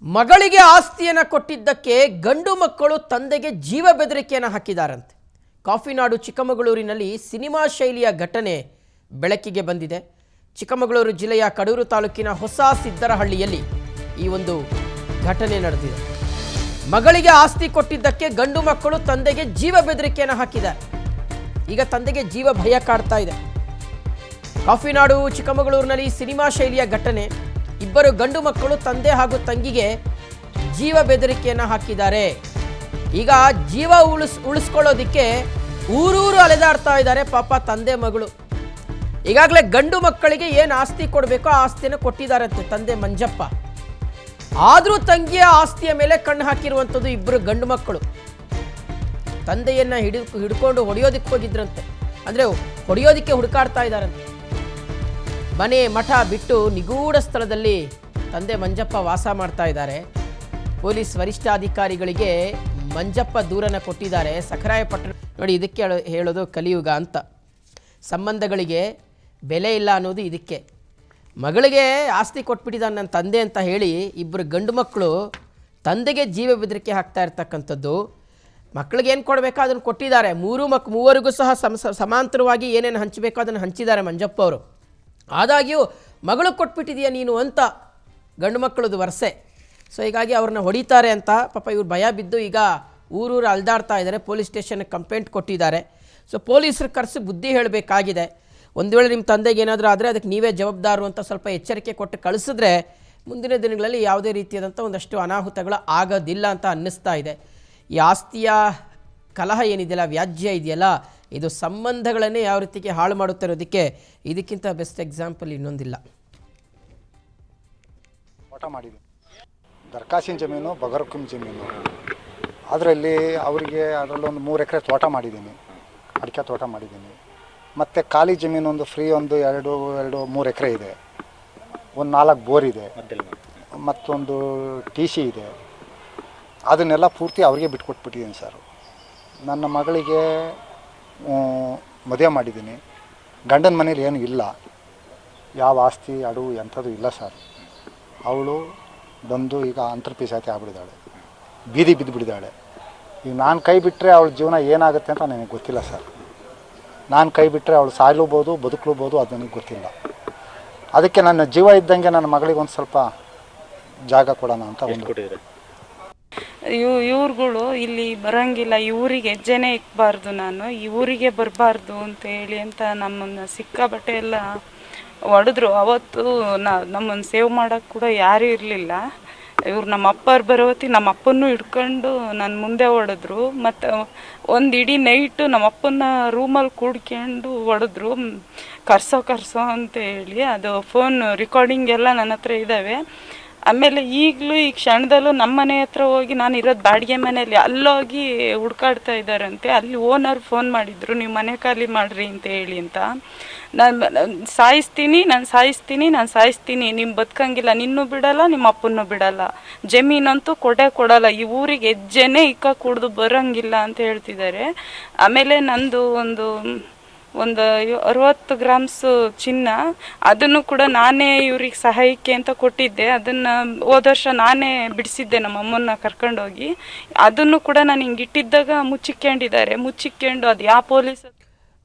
ಮಗಳಿಗೆ ಆಸ್ತಿಯನ್ನು ಕೊಟ್ಟಿದ್ದಕ್ಕೆ ಗಂಡು ಮಕ್ಕಳು ತಂದೆಗೆ ಜೀವ ಬೆದರಿಕೆಯನ್ನು ಹಾಕಿದಾರಂತೆ. ಕಾಫಿನಾಡು ಚಿಕ್ಕಮಗಳೂರಿನಲ್ಲಿ ಸಿನಿಮಾ ಶೈಲಿಯ ಘಟನೆ ಬೆಳಕಿಗೆ ಬಂದಿದೆ. ಚಿಕ್ಕಮಗಳೂರು ಜಿಲ್ಲೆಯ ಕಡೂರು ತಾಲೂಕಿನ ಹೊಸ ಸಿದ್ದರಹಳ್ಳಿಯಲ್ಲಿ ಈ ಒಂದು ಘಟನೆ ನಡೆದಿದೆ. ಮಗಳಿಗೆ ಆಸ್ತಿ ಕೊಟ್ಟಿದ್ದಕ್ಕೆ ಗಂಡು ಮಕ್ಕಳು ತಂದೆಗೆ ಜೀವ ಬೆದರಿಕೆಯನ್ನು ಹಾಕಿದ್ದಾರೆ. ಈಗ ತಂದೆಗೆ ಜೀವ ಭಯ ಕಾಡ್ತಾ ಇದೆ. ಕಾಫಿನಾಡು ಚಿಕ್ಕಮಗಳೂರಿನಲ್ಲಿ ಸಿನಿಮಾ ಶೈಲಿಯ ಘಟನೆ. ಇಬ್ಬರು ಗಂಡು ಮಕ್ಕಳು ತಂದೆ ಹಾಗೂ ತಂಗಿಗೆ ಜೀವ ಬೆದರಿಕೆಯನ್ನು ಹಾಕಿದ್ದಾರೆ. ಈಗ ಜೀವ ಉಳಿಸ್ಕೊಳ್ಳೋದಿಕ್ಕೆ ಊರೂರು ಅಲೆದಾಡ್ತಾ ಇದ್ದಾರೆ ಪಾಪ ತಂದೆ ಮಗಳು. ಈಗಾಗಲೇ ಗಂಡು ಮಕ್ಕಳಿಗೆ ಏನು ಆಸ್ತಿ ಕೊಡಬೇಕೋ ಆ ಆಸ್ತಿಯನ್ನು ಕೊಟ್ಟಿದ್ದಾರಂತೆ ತಂದೆ ಮಂಜಪ್ಪ. ಆದರೂ ತಂಗಿಯ ಆಸ್ತಿಯ ಮೇಲೆ ಕಣ್ಣು ಹಾಕಿರುವಂಥದ್ದು ಇಬ್ಬರು ಗಂಡು ಮಕ್ಕಳು. ತಂದೆಯನ್ನು ಹಿಡ್ಕೊಂಡು ಹೊಡೆಯೋದಕ್ಕೆ ಹೋಗಿದ್ರಂತೆ. ಅಂದರೆ ಹೊಡೆಯೋದಕ್ಕೆ ಹುಡುಕಾಡ್ತಾ ಇದ್ದಾರಂತೆ. ಮನೆ ಮಠ ಬಿಟ್ಟು ನಿಗೂಢ ಸ್ಥಳದಲ್ಲಿ ತಂದೆ ಮಂಜಪ್ಪ ವಾಸ ಮಾಡ್ತಾ ಇದ್ದಾರೆ. ಪೊಲೀಸ್ ವರಿಷ್ಠಾಧಿಕಾರಿಗಳಿಗೆ ಮಂಜಪ್ಪ ದೂರನ್ನು ಕೊಟ್ಟಿದ್ದಾರೆ. ಸಖರಾಯಪಟ್ಟಣ ನೋಡಿ, ಇದಕ್ಕೆ ಹೇಳೋದು ಕಲಿಯುಗ ಅಂತ. ಸಂಬಂಧಗಳಿಗೆ ಬೆಲೆ ಇಲ್ಲ ಅನ್ನೋದು ಇದಕ್ಕೆ. ಮಗಳಿಗೆ ಆಸ್ತಿ ಕೊಟ್ಬಿಟ್ಟಿದ್ದಾನೆ ನನ್ನ ತಂದೆ ಅಂತ ಹೇಳಿ ಇಬ್ಬರು ಗಂಡು ಮಕ್ಕಳು ತಂದೆಗೆ ಜೀವ ಬೆದರಿಕೆ ಹಾಕ್ತಾ ಇರ್ತಕ್ಕಂಥದ್ದು. ಮಕ್ಕಳಿಗೆ ಏನು ಕೊಡಬೇಕೋ ಅದನ್ನು ಕೊಟ್ಟಿದ್ದಾರೆ. ಮೂವರಿಗೂ ಸಹ ಸಮಾಂತರವಾಗಿ ಏನೇನು ಹಂಚಬೇಕೋ ಅದನ್ನು ಹಂಚಿದ್ದಾರೆ ಮಂಜಪ್ಪ ಅವರು. ಆದಾಗ್ಯೂ ಮಗಳು ಕೊಟ್ಬಿಟ್ಟಿದೆಯಾ ನೀನು ಅಂತ ಗಂಡು ಮಕ್ಕಳದು ವರಸೆ. ಸೊ ಹೀಗಾಗಿ ಅವ್ರನ್ನ ಹೊಡಿತಾರೆ ಅಂತ ಪಾಪ ಇವ್ರು ಭಯ ಬಿದ್ದು ಈಗ ಊರೂರು ಅಲ್ದಾಡ್ತಾ ಇದ್ದಾರೆ. ಪೊಲೀಸ್ ಸ್ಟೇಷನ್ಗೆ ಕಂಪ್ಲೇಂಟ್ ಕೊಟ್ಟಿದ್ದಾರೆ. ಸೊ ಪೊಲೀಸರು ಕರೆಸಿ ಬುದ್ಧಿ ಹೇಳಬೇಕಾಗಿದೆ. ಒಂದು ವೇಳೆ ನಿಮ್ಮ ತಂದೆಗೆ ಏನಾದರೂ ಆದರೆ ಅದಕ್ಕೆ ನೀವೇ ಜವಾಬ್ದಾರು ಅಂತ ಸ್ವಲ್ಪ ಎಚ್ಚರಿಕೆ ಕೊಟ್ಟು ಕಳಿಸಿದ್ರೆ ಮುಂದಿನ ದಿನಗಳಲ್ಲಿ ಯಾವುದೇ ರೀತಿಯಾದಂಥ ಒಂದಷ್ಟು ಅನಾಹುತಗಳು ಆಗೋದಿಲ್ಲ ಅಂತ ಅನ್ನಿಸ್ತಾ ಇದೆ. ಈ ಆಸ್ತಿಯ ಕಲಹ ಏನಿದೆಯಲ್ಲ, ವ್ಯಾಜ್ಯ ಇದೆಯಲ್ಲ, ಇದು ಸಂಬಂಧಗಳನ್ನೇ ಯಾವ ರೀತಿಗೆ ಹಾಳು ಮಾಡುತ್ತಿರೋದಕ್ಕೆ ಇದಕ್ಕಿಂತ ಬೆಸ್ಟ್ ಎಕ್ಸಾಂಪಲ್ ಇನ್ನೊಂದಿಲ್ಲ. ತೋಟ ಮಾಡಿದ್ದೀನಿ, ದರ್ಕಾಸಿನ ಜಮೀನು, ಬಗರ್ಕುಂ ಜಮೀನು. ಅದರಲ್ಲಿ ಅವರಿಗೆ ಅದರಲ್ಲೊಂದು 3 ಎಕರೆ ತೋಟ ಮಾಡಿದ್ದೀನಿ, ಅಡಿಕೆ ತೋಟ ಮಾಡಿದ್ದೀನಿ. ಮತ್ತು ಖಾಲಿ ಜಮೀನು ಒಂದು ಫ್ರೀ ಒಂದು 2-3 ಎಕರೆ ಇದೆ. ಒಂದು 4 ಬೋರ್ ಇದೆ, ಮತ್ತೊಂದು TC ಇದೆ. ಅದನ್ನೆಲ್ಲ ಪೂರ್ತಿ ಅವರಿಗೆ ಬಿಟ್ಕೊಟ್ಬಿಟ್ಟಿದ್ದೀನಿ ಸರ್. ನನ್ನ ಮಗಳಿಗೆ ಮದುವೆ ಮಾಡಿದ್ದೀನಿ. ಗಂಡನ ಮನೇಲಿ ಏನು ಇಲ್ಲ, ಯಾವ ಆಸ್ತಿ ಅಡುವು ಎಂಥದ್ದು ಇಲ್ಲ ಸರ್. ಅವಳು ಬಂದು ಈಗ ಅಂತರ್ಪಿಸಾತಿ ಆಗ್ಬಿಟ್ಟಿದ್ದಾಳೆ, ಬೀದಿ ಬಿದ್ದುಬಿಟ್ಟಿದ್ದಾಳೆ. ಈಗ ನಾನು ಕೈ ಬಿಟ್ಟರೆ ಅವಳ ಜೀವನ ಏನಾಗುತ್ತೆ ಅಂತ ನನಗೆ ಗೊತ್ತಿಲ್ಲ ಸರ್. ನಾನು ಕೈ ಬಿಟ್ಟರೆ ಅವಳು ಸಾಯ್ಲೂಬೋದು, ಬದುಕಲೂಬೋದು, ಅದು ನನಗೆ ಗೊತ್ತಿಲ್ಲ. ಅದಕ್ಕೆ ನನ್ನ ಜೀವ ಇದ್ದಂಗೆ ನನ್ನ ಮಗಳಿಗೆ ಒಂದು ಸ್ವಲ್ಪ ಜಾಗ ಕೊಡೋಣ ಅಂತ ಒಂದು. ಇವ್ರುಗಳು ಇಲ್ಲಿ ಬರೋಂಗಿಲ್ಲ, ಈ ಊರಿಗೆ ಹೆಜ್ಜೆನೇ ಇಕ್ಬಾರ್ದು, ನಾನು ಈ ಊರಿಗೆ ಬರಬಾರ್ದು ಅಂತ ಹೇಳಿ ಅಂತ ನಮ್ಮನ್ನು ಸಿಕ್ಕಾಬಟ್ಟೆ ಎಲ್ಲ ಹೊಡೆದ್ರು. ಅವತ್ತು ನಮ್ಮನ್ನು ಸೇವ್ ಮಾಡೋಕ್ಕೆ ಕೂಡ ಯಾರೂ ಇರಲಿಲ್ಲ. ಇವ್ರು ನಮ್ಮ ಅಪ್ಪವ್ರು ಬರೋತಿ ನಮ್ಮ ಅಪ್ಪನೂ ಹಿಡ್ಕೊಂಡು ನನ್ನ ಮುಂದೆ ಹೊಡೆದ್ರು. ಮತ್ತು ಒಂದು ಇಡೀ ನೈಟು ನಮ್ಮ ಅಪ್ಪನ ರೂಮಲ್ಲಿ ಕೂಡ್ಕೊಂಡು ಹೊಡೆದ್ರು, ಕರ್ಸೋ ಅಂತ ಹೇಳಿ. ಅದು ಫೋನ್ ರೆಕಾರ್ಡಿಂಗ್ ಎಲ್ಲ ನನ್ನ ಹತ್ರ ಇದ್ದಾವೆ. ಆಮೇಲೆ ಈಗಲೂ ಈ ಕ್ಷಣದಲ್ಲೂ ನಮ್ಮ ಮನೆ ಹತ್ರ ಹೋಗಿ, ನಾನು ಇರೋದು ಬಾಡಿಗೆ ಮನೆಯಲ್ಲಿ, ಅಲ್ಲೋಗಿ ಹುಡ್ಕಾಡ್ತಾ ಇದ್ದಾರಂತೆ. ಅಲ್ಲಿ ಓನರ್ ಫೋನ್ ಮಾಡಿದ್ರು, ನೀವು ಮನೆ ಖಾಲಿ ಮಾಡಿರಿ ಅಂತ ಹೇಳಿ ಅಂತ. ನಾನು ಸಾಯಿಸ್ತೀನಿ, ನಿಮ್ಮ ಬದುಕಂಗಿಲ್ಲ, ನಿನ್ನೂ ಬಿಡಲ್ಲ, ನಿಮ್ಮ ಅಪ್ಪನ್ನೂ ಬಿಡಲ್ಲ, ಜಮೀನಂತೂ ಕೊಡಲ್ಲ, ಈ ಊರಿಗೆ ಹೆಜ್ಜೆನೇ ಇಕ್ಕ ಕುಡ್ದು ಬರೋಂಗಿಲ್ಲ ಅಂತ ಹೇಳ್ತಿದ್ದಾರೆ. ಆಮೇಲೆ ನಂದು ಒಂದು 60 ಗ್ರಾಮ್ಸ್ ಚಿನ್ನ, ಅದನ್ನು ಕೂಡ ನಾನೇ ಇವ್ರಿಗೆ ಸಹಾಯಕ್ಕೆ ಅಂತ ಕೊಟ್ಟಿದ್ದೆ. ಅದನ್ನು ಹೋದ ವರ್ಷ ನಾನೇ ಬಿಡಿಸಿದ್ದೆ ನಮ್ಮ ಅಮ್ಮನ್ನ ಕರ್ಕೊಂಡೋಗಿ. ಅದನ್ನು ಕೂಡ ನಾನು ಹಿಂಗೆ ಇಟ್ಟಿದ್ದಾಗ ಮುಚ್ಚಿಕ್ಕೊಂಡು ಅದು ಯಾವ ಪೊಲೀಸ್.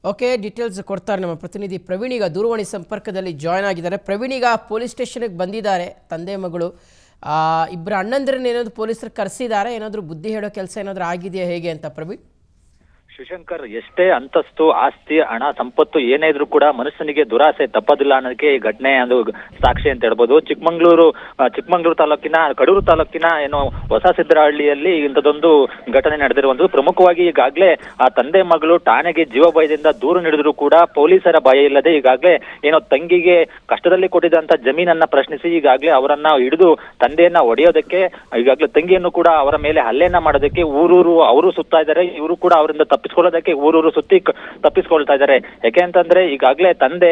ಓಕೆ, ಡೀಟೇಲ್ಸ್ ಕೊಡ್ತಾರೆ ನಮ್ಮ ಪ್ರತಿನಿಧಿ ಪ್ರವೀಣ್. ಈಗ ದೂರವಾಣಿ ಸಂಪರ್ಕದಲ್ಲಿ ಜಾಯ್ನ್ ಆಗಿದ್ದಾರೆ. ಪ್ರವೀಣ್, ಈಗ ಪೊಲೀಸ್ ಸ್ಟೇಷನ್ಗೆ ಬಂದಿದ್ದಾರೆ ತಂದೆ ಮಗಳು. ಇಬ್ಬರು ಅಣ್ಣಂದಿರನ್ನ ಏನಾದರೂ ಪೊಲೀಸರು ಕರೆಸಿದ್ದಾರೆ, ಏನಾದರೂ ಬುದ್ಧಿ ಹೇಳೋ ಕೆಲಸ ಏನಾದರೂ ಆಗಿದೆಯಾ ಹೇಗೆ ಅಂತ ಪ್ರವೀಣ್? ಶಿವಶಂಕರ್, ಎಷ್ಟೇ ಅಂತಸ್ತು, ಆಸ್ತಿ, ಹಣ, ಸಂಪತ್ತು ಏನೇ ಇದ್ರೂ ಕೂಡ ಮನುಷ್ಯನಿಗೆ ದುರಾಸೆ ತಪ್ಪದಿಲ್ಲ ಅನ್ನೋದಕ್ಕೆ ಈ ಘಟನೆ ಒಂದು ಸಾಕ್ಷಿ ಅಂತ ಹೇಳ್ಬೋದು. ಚಿಕ್ಕಮಗಳೂರು ತಾಲೂಕಿನ ಕಡೂರು ತಾಲೂಕಿನ ಹೊಸ ಸಿದ್ದರಹಳ್ಳಿಯಲ್ಲಿ ಇಂಥದ್ದೊಂದು ಘಟನೆ ನಡೆದಿರುವಂಥದ್ದು. ಪ್ರಮುಖವಾಗಿ ಈಗಾಗಲೇ ಆ ತಂದೆ ಮಗಳು ಠಾಣೆಗೆ ಜೀವ ಭಯದಿಂದ ದೂರು ನೀಡಿದ್ರು ಕೂಡ ಪೊಲೀಸರ ಭಯ ಇಲ್ಲದೆ ಈಗಾಗಲೇ ತಂಗಿಗೆ ಕಷ್ಟದಲ್ಲಿ ಕೊಟ್ಟಿದ್ದಂತ ಜಮೀನನ್ನ ಪ್ರಶ್ನಿಸಿ ಈಗಾಗಲೇ ಅವರನ್ನ ಹಿಡಿದು ತಂದೆಯನ್ನ ಹೊಡೆಯೋದಕ್ಕೆ, ಈಗಾಗಲೇ ತಂಗಿಯನ್ನು ಕೂಡ ಅವರ ಮೇಲೆ ಹಲ್ಲೆಯನ್ನ ಮಾಡೋದಕ್ಕೆ ಊರೂರು ಅವರು ಸುತ್ತಾ ಇದ್ದಾರೆ. ಇವರು ಕೂಡ ಅವರಿಂದ ತಪ್ಪಿಸ್ಕೊಳ್ಳೋದಕ್ಕೆ ಊರೂರು ಸುತ್ತಿ ತಪ್ಪಿಸ್ಕೊಳ್ತಾ ಇದ್ದಾರೆ. ಯಾಕೆ ಅಂತಂದ್ರೆ ಈಗಾಗಲೇ ತಂದೆ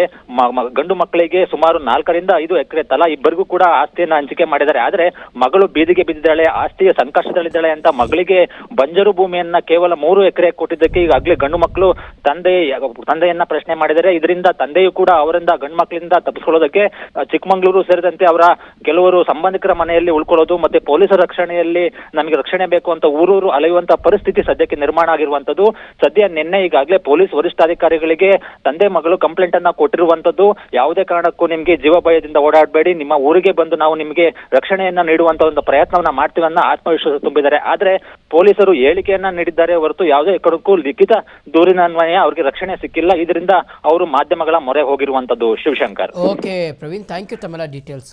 ಗಂಡು ಮಕ್ಕಳಿಗೆ ಸುಮಾರು 4 ರಿಂದ 5 ಎಕರೆ ತಲಾ ಇಬ್ಬರಿಗೂ ಕೂಡ ಆಸ್ತಿಯನ್ನ ಹಂಚಿಕೆ ಮಾಡಿದ್ದಾರೆ. ಆದ್ರೆ ಮಗಳು ಬೀದಿಗೆ ಬಿದ್ದಿದ್ದಾಳೆ, ಆಸ್ತಿಯ ಸಂಕಷ್ಟದಲ್ಲಿದ್ದಾಳೆ ಅಂತ ಮಗಳಿಗೆ ಬಂಜರು ಭೂಮಿಯನ್ನ ಕೇವಲ 3 ಎಕರೆ ಕೊಟ್ಟಿದ್ದಕ್ಕೆ ಈಗಾಗಲೇ ಗಂಡು ಮಕ್ಕಳು ತಂದೆಯನ್ನ ಪ್ರಶ್ನೆ ಮಾಡಿದ್ದಾರೆ. ಇದರಿಂದ ತಂದೆಯು ಕೂಡ ಅವರಿಂದ ಗಂಡು ಮಕ್ಕಳಿಂದ ತಪ್ಪಿಸ್ಕೊಳ್ಳೋದಕ್ಕೆ ಚಿಕ್ಕಮಗಳೂರು ಸೇರಿದಂತೆ ಅವರ ಕೆಲವರು ಸಂಬಂಧಿಕರ ಮನೆಯಲ್ಲಿ ಉಳ್ಕೊಳ್ಳೋದು ಮತ್ತೆ ಪೊಲೀಸರ ರಕ್ಷಣೆಯಲ್ಲಿ ನಮಗೆ ರಕ್ಷಣೆ ಬೇಕು ಅಂತ ಊರೂರು ಅಲೆಯುವಂತ ಪರಿಸ್ಥಿತಿ ಸದ್ಯಕ್ಕೆ ನಿರ್ಮಾಣ ಆಗಿರುವಂತದ್ದು. ಸದ್ಯ ನಿನ್ನೆ ಈಗಾಗಲೇ ಪೊಲೀಸ್ ವರಿಷ್ಠಾಧಿಕಾರಿಗಳಿಗೆ ತಂದೆ ಮಗಳು ಕಂಪ್ಲೇಂಟ್ ಅನ್ನ ಕೊಟ್ಟಿರುವಂತದ್ದು. ಯಾವುದೇ ಕಾರಣಕ್ಕೂ ನಿಮ್ಗೆ ಜೀವ ಭಯದಿಂದ ಓಡಾಡಬೇಡಿ, ನಿಮ್ಮ ಊರಿಗೆ ಬಂದು ನಾವು ನಿಮಗೆ ರಕ್ಷಣೆಯನ್ನ ನೀಡುವಂತ ಒಂದು ಪ್ರಯತ್ನವನ್ನ ಮಾಡ್ತೀವನ್ನ ಆತ್ಮವಿಶ್ವಾಸ ತುಂಬಿದ್ದಾರೆ. ಆದ್ರೆ ಪೊಲೀಸರು ಹೇಳಿಕೆಯನ್ನ ನೀಡಿದ್ದಾರೆ ಹೊರತು ಯಾವುದೇ ಕಾರಣಕ್ಕೂ ಲಿಖಿತ ದೂರಿನ ಅನ್ವಯ ಅವರಿಗೆ ರಕ್ಷಣೆ ಸಿಕ್ಕಿಲ್ಲ. ಇದರಿಂದ ಅವರು ಮಾಧ್ಯಮಗಳ ಮೊರೆ ಹೋಗಿರುವಂತದ್ದು. Shivashankar. Okay Praveen, thank you ತಮ್ಮೆಲ್ಲ ಡೀಟೇಲ್ಸ್.